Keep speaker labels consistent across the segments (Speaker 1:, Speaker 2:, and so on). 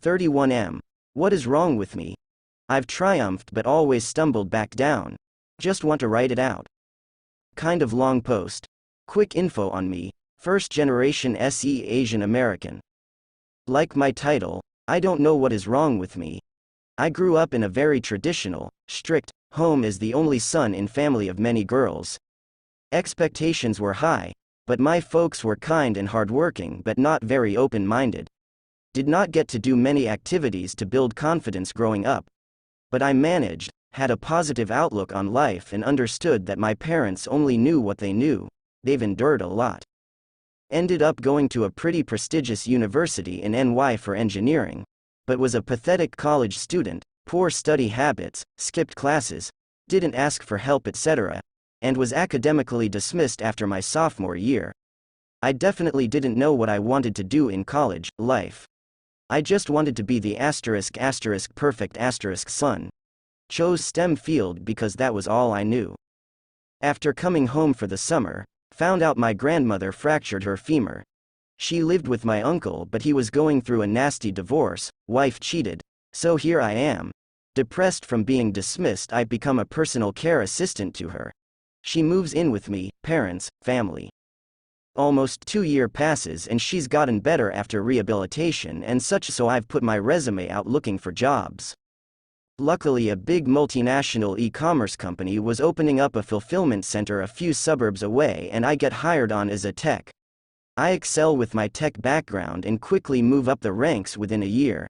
Speaker 1: 31M. What is wrong with me? I've triumphed but always stumbled back down. Just want to write it out. Kind of long post. Quick info on me. First generation SE Asian American. Like my title, I don't know what is wrong with me. I grew up in a very traditional, strict home as the only son in family of many girls. Expectations were high, but my folks were kind and hardworking but not very open-minded. Did not get to do many activities to build confidence growing up. But I managed, had a positive outlook on life and understood that my parents only knew what they knew. They've endured a lot. Ended up going to a pretty prestigious university in NY for engineering, but was a pathetic college student, poor study habits, skipped classes, didn't ask for help etc., and was academically dismissed after my sophomore year. I definitely didn't know what I wanted to do in college life. I just wanted to be the perfect son. Chose STEM field because that was all I knew. After coming home for the summer, found out my grandmother fractured her femur. She lived with my uncle but he was going through a nasty divorce, wife cheated, so here I am. Depressed from being dismissed, I become a personal care assistant to her. She moves in with me, parents, family. Almost 2 years passes and she's gotten better after rehabilitation and such, so I've put my resume out looking for jobs. Luckily a big multinational e-commerce company was opening up a fulfillment center a few suburbs away and I get hired on as a tech. I excel with my tech background and quickly move up the ranks within a year.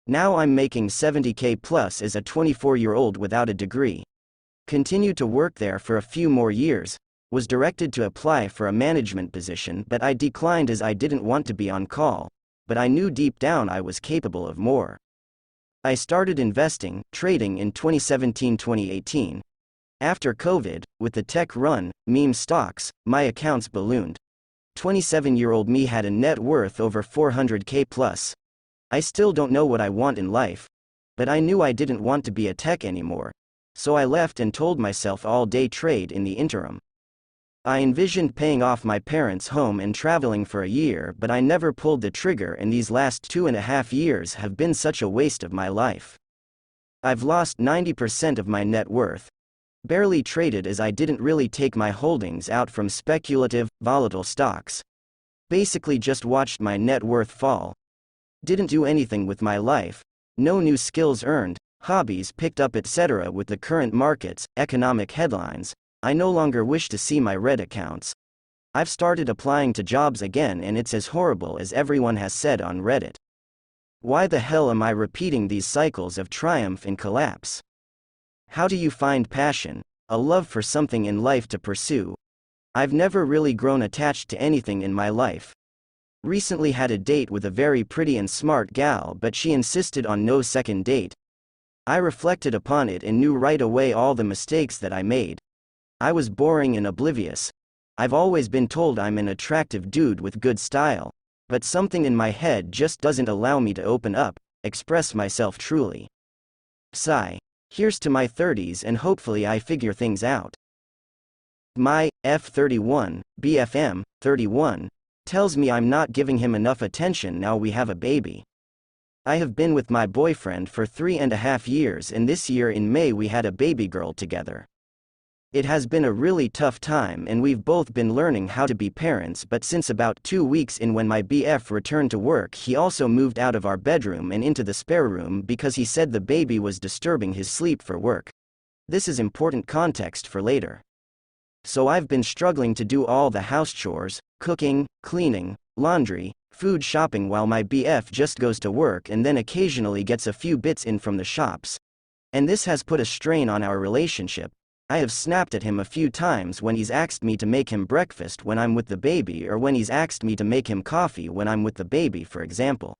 Speaker 1: Now I'm making $70K plus as a 24-year-old without a degree. Continued to work there for a few more years. Was directed to apply for a management position but I declined as I didn't want to be on call, but I knew deep down I was capable of more. I started investing, trading in 2017-2018. After COVID, with the tech run, meme stocks, my accounts ballooned. 27-year-old me had a net worth over 400K plus. I still don't know what I want in life, but I knew I didn't want to be a tech anymore, so I left and told myself all day trade in the interim. I envisioned paying off my parents' home and traveling for a year, but I never pulled the trigger and these last 2.5 years have been such a waste of my life. I've lost 90% of my net worth. Barely traded as I didn't really take my holdings out from speculative, volatile stocks. Basically just watched my net worth fall. Didn't do anything with my life. No new skills earned, hobbies picked up etc. With the current markets, economic headlines, I no longer wish to see my red accounts. I've started applying to jobs again and it's as horrible as everyone has said on Reddit. Why the hell am I repeating these cycles of triumph and collapse? How do you find passion, a love for something in life to pursue? I've never really grown attached to anything in my life. Recently had a date with a very pretty and smart gal but she insisted on no second date. I reflected upon it and knew right away all the mistakes that I made. I was boring and oblivious. I've always been told I'm an attractive dude with good style, but something in my head just doesn't allow me to open up, express myself truly. Sigh. Here's to my 30s and hopefully I figure things out. My F31, BFM, 31, tells me I'm not giving him enough attention now we have a baby. I have been with my boyfriend for 3.5 years and this year in May we had a baby girl together. It has been a really tough time and we've both been learning how to be parents, but since about 2 weeks in when my BF returned to work he also moved out of our bedroom and into the spare room because he said the baby was disturbing his sleep for work. This is important context for later. So I've been struggling to do all the house chores, cooking, cleaning, laundry, food shopping while my BF just goes to work and then occasionally gets a few bits in from the shops. And this has put a strain on our relationship. I have snapped at him a few times when he's asked me to make him breakfast when I'm with the baby or when he's asked me to make him coffee when I'm with the baby, for example.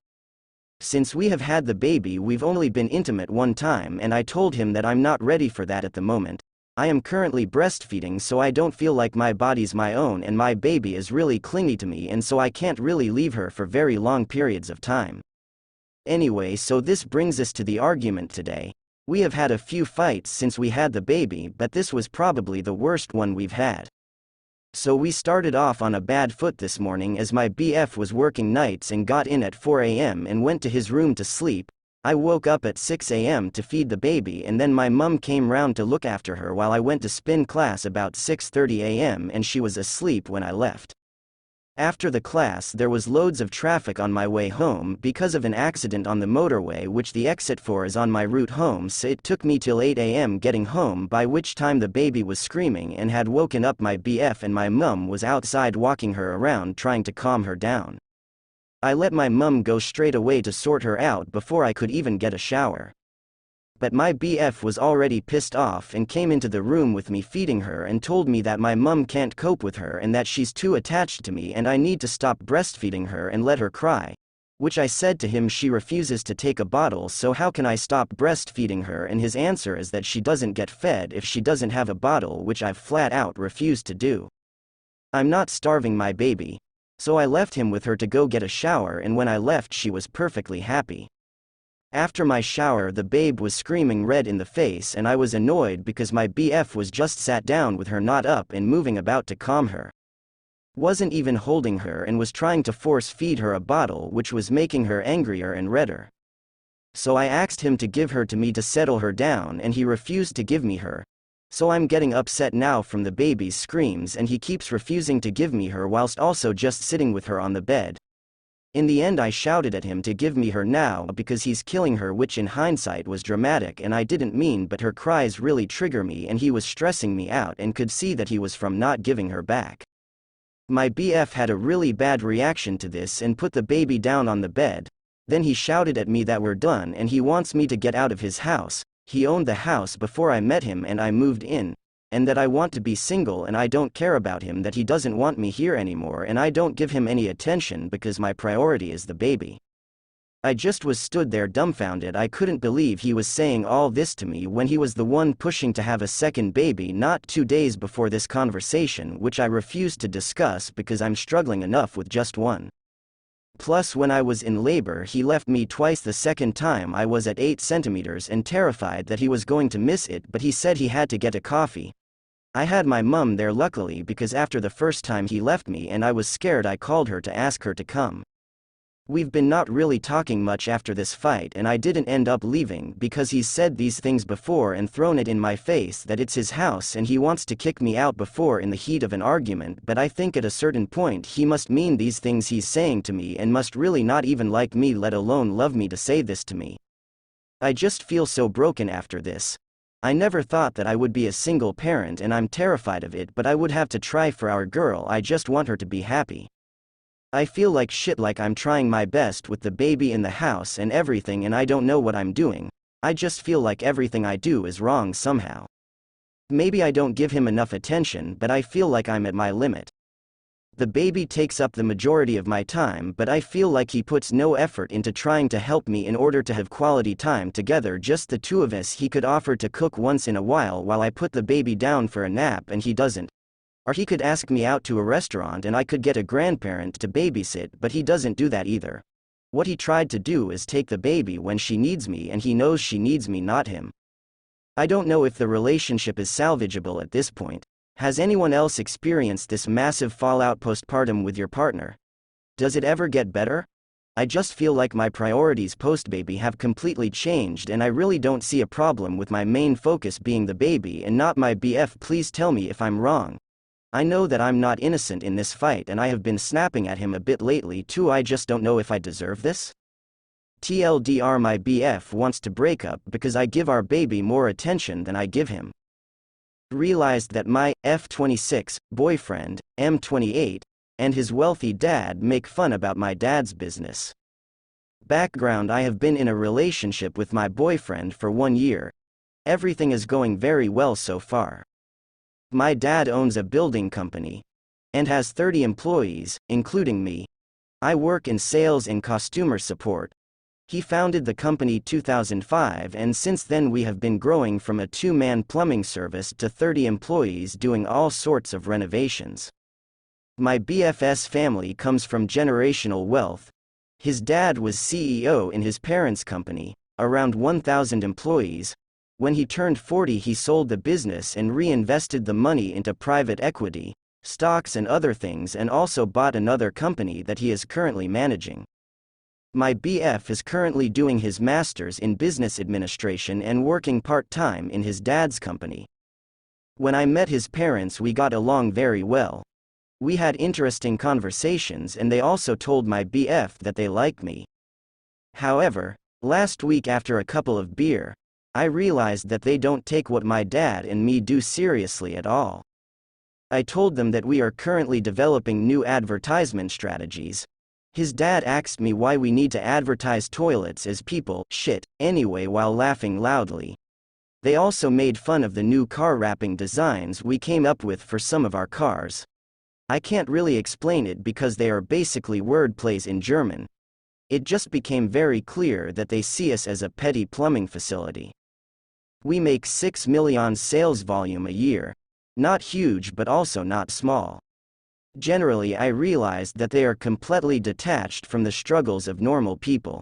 Speaker 1: Since we have had the baby we've only been intimate one time and I told him that I'm not ready for that at the moment. I am currently breastfeeding so I don't feel like my body's my own and my baby is really clingy to me and so I can't really leave her for very long periods of time. Anyway, so this brings us to the argument today. We have had a few fights since we had the baby but this was probably the worst one we've had. So we started off on a bad foot this morning as my BF was working nights and got in at 4 a.m. and went to his room to sleep. I woke up at 6 a.m. to feed the baby, and then my mum came round to look after her while I went to spin class about 6:30 a.m. and she was asleep when I left. After the class there was loads of traffic on my way home because of an accident on the motorway which the exit for is on my route home, so it took me till 8 a.m. getting home, by which time the baby was screaming and had woken up my BF and my mum was outside walking her around trying to calm her down. I let my mum go straight away to sort her out before I could even get a shower. But my BF was already pissed off and came into the room with me feeding her and told me that my mum can't cope with her and that she's too attached to me and I need to stop breastfeeding her and let her cry. Which I said to him, she refuses to take a bottle, so how can I stop breastfeeding her? And his answer is that she doesn't get fed if she doesn't have a bottle, which I've flat out refused to do. I'm not starving my baby. So I left him with her to go get a shower, and when I left she was perfectly happy. After my shower the babe was screaming red in the face and I was annoyed because my BF was just sat down with her not up and moving about to calm her. Wasn't even holding her and was trying to force feed her a bottle, which was making her angrier and redder. So I asked him to give her to me to settle her down and he refused to give me her. So I'm getting upset now from the baby's screams and he keeps refusing to give me her whilst also just sitting with her on the bed. In the end I shouted at him to give me her now because he's killing her, which in hindsight was dramatic and I didn't mean, but her cries really trigger me and he was stressing me out and could see that he was from not giving her back. My BF had a really bad reaction to this and put the baby down on the bed. Then he shouted at me that we're done and he wants me to get out of his house. He owned the house before I met him and I moved in. And that I want to be single and I don't care about him, that he doesn't want me here anymore and I don't give him any attention because my priority is the baby. I just was stood there dumbfounded. I couldn't believe he was saying all this to me when he was the one pushing to have a second baby not 2 days before this conversation, which I refused to discuss because I'm struggling enough with just one. Plus when I was in labor he left me twice. The second time I was at 8 centimeters and terrified that he was going to miss it, but he said he had to get a coffee. I had my mum there luckily because after the first time he left me and I was scared, I called her to ask her to come. We've been not really talking much after this fight and I didn't end up leaving because he's said these things before and thrown it in my face that it's his house and he wants to kick me out before in the heat of an argument, but I think at a certain point he must mean these things he's saying to me and must really not even like me, let alone love me, to say this to me. I just feel so broken after this. I never thought that I would be a single parent and I'm terrified of it, but I would have to try for our girl. I just want her to be happy. I feel like shit, like I'm trying my best with the baby in the house and everything and I don't know what I'm doing. I just feel like everything I do is wrong somehow. Maybe I don't give him enough attention, but I feel like I'm at my limit. The baby takes up the majority of my time, but I feel like he puts no effort into trying to help me in order to have quality time together, just the two of us. He could offer to cook once in a while I put the baby down for a nap and he doesn't. Or he could ask me out to a restaurant and I could get a grandparent to babysit, but he doesn't do that either. What he tried to do is take the baby when she needs me, and he knows she needs me, not him. I don't know if the relationship is salvageable at this point. Has anyone else experienced this massive fallout postpartum with your partner? Does it ever get better? I just feel like my priorities post-baby have completely changed and I really don't see a problem with my main focus being the baby and not my BF. Please tell me if I'm wrong. I know that I'm not innocent in this fight and I have been snapping at him a bit lately too. I just don't know if I deserve this. TLDR, my BF wants to break up because I give our baby more attention than I give him. Realized that my F26 boyfriend, M28, and his wealthy dad make fun about my dad's business. Background: I have been in a relationship with my boyfriend for 1 year. Everything is going very well so far. My dad owns a building company and has 30 employees, including me. I work in sales and customer support. He founded the company 2005 and since then we have been growing from a 2-man plumbing service to 30 employees doing all sorts of renovations. My BF's family comes from generational wealth. His dad was CEO in his parents' company, around 1,000 employees. When he turned 40 he sold the business and reinvested the money into private equity, stocks and other things, and also bought another company that he is currently managing. My BF is currently doing his master's in business administration and working part-time in his dad's company. When I met his parents, we got along very well. We had interesting conversations, and they also told my BF that they like me. However, last week after a couple of beer, I realized that they don't take what my dad and me do seriously at all. I told them that we are currently developing new advertisement strategies. His dad asked me why we need to advertise toilets as people shit anyway while laughing loudly. They also made fun of the new car wrapping designs we came up with for some of our cars. I can't really explain it because they are basically word plays in German. It just became very clear that they see us as a petty plumbing facility. We make 6 million sales volume a year. Not huge but also not small. Generally, I realized that they are completely detached from the struggles of normal people.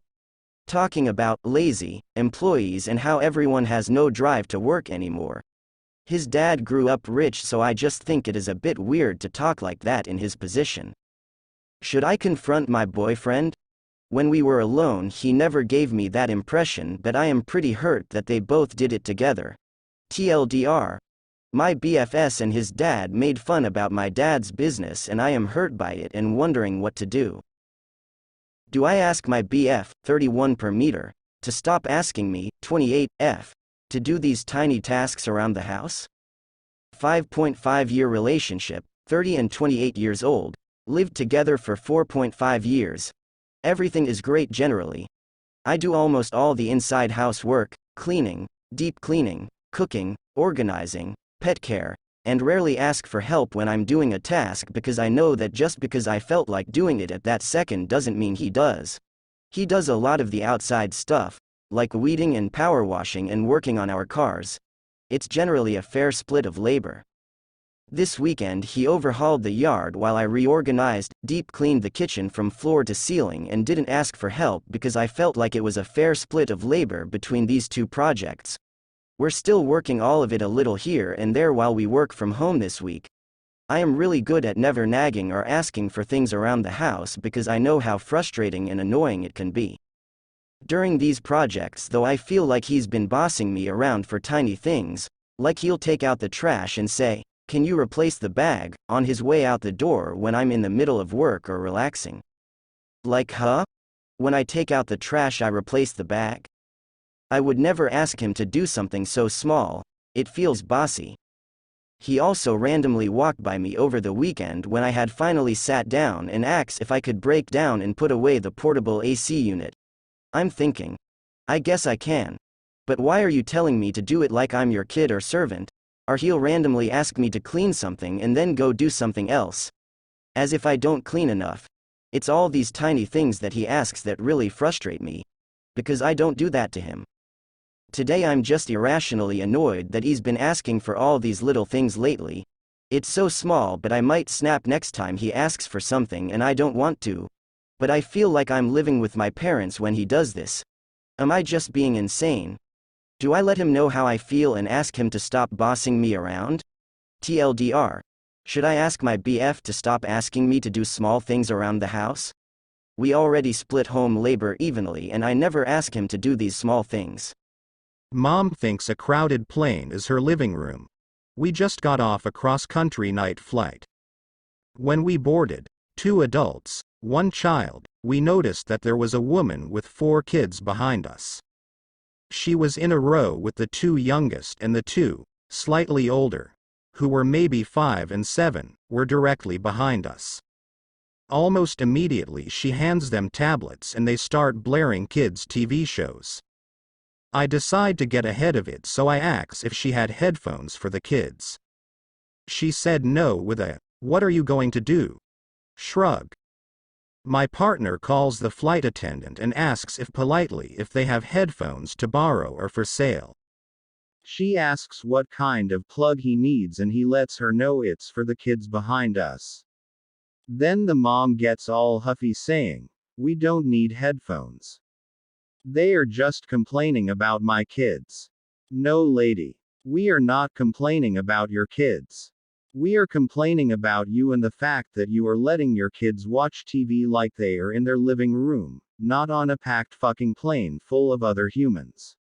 Speaker 1: Talking about lazy employees and how everyone has no drive to work anymore. His dad grew up rich, so I just think it is a bit weird to talk like that in his position. Should I confront my boyfriend? When we were alone, he never gave me that impression, but I am pretty hurt that they both did it together. TLDR. My BFS and his dad made fun about my dad's business, and I am hurt by it and wondering what to do. Do I ask my BF, 31 per meter, to stop asking me, 28F, to do these tiny tasks around the house? 5.5-year relationship, 30 and 28 years old, lived together for 4.5 years. Everything is great generally. I do almost all the inside house work, cleaning, deep cleaning, cooking, organizing, pet care, and rarely ask for help when I'm doing a task because I know that just because I felt like doing it at that second doesn't mean he does. He does a lot of the outside stuff, like weeding and power washing and working on our cars. It's generally a fair split of labor. This weekend he overhauled the yard while I reorganized, deep cleaned the kitchen from floor to ceiling, and didn't ask for help because I felt like it was a fair split of labor between these two projects. We're still working all of it a little here and there while we work from home this week. I am really good at never nagging or asking for things around the house because I know how frustrating and annoying it can be. During these projects, though, I feel like he's been bossing me around for tiny things, like he'll take out the trash and say, "Can you replace the bag?" on his way out the door when I'm in the middle of work or relaxing. Like, huh? When I take out the trash, I replace the bag? I would never ask him to do something so small. It feels bossy. He also randomly walked by me over the weekend when I had finally sat down and asked if I could break down and put away the portable AC unit. I'm thinking, I guess I can. But why are you telling me to do it like I'm your kid or servant? Or he'll randomly ask me to clean something and then go do something else. As if I don't clean enough. It's all these tiny things that he asks that really frustrate me. Because I don't do that to him. Today I'm just irrationally annoyed that he's been asking for all these little things lately. It's so small, but I might snap next time he asks for something and I don't want to. But I feel like I'm living with my parents when he does this. Am I just being insane? Do I let him know how I feel and ask him to stop bossing me around? TLDR. Should I ask my BF to stop asking me to do small things around the house? We already split home labor evenly and I never ask him to do these small things.
Speaker 2: Mom thinks a crowded plane is her living room. We just got off a cross-country night flight. When we boarded, 2 adults, 1 child, we noticed that there was a woman with 4 kids behind us. She was in a row with the 2 youngest, and the 2, slightly older, who were maybe 5 and 7, were directly behind us. Almost immediately she hands them tablets and they start blaring kids' TV shows. I decide to get ahead of it, so I asked if she had headphones for the kids. She said no with a, "What are you going to do?" shrug. My partner calls the flight attendant and asks politely if they have headphones to borrow or for sale. She asks what kind of plug he needs and he lets her know it's for the kids behind us. Then the mom gets all huffy saying, "We don't need headphones. They are just complaining about my kids." No lady. We are not complaining about your kids. We are complaining about you and the fact that you are letting your kids watch TV like they are in their living room, not on a packed fucking plane full of other humans.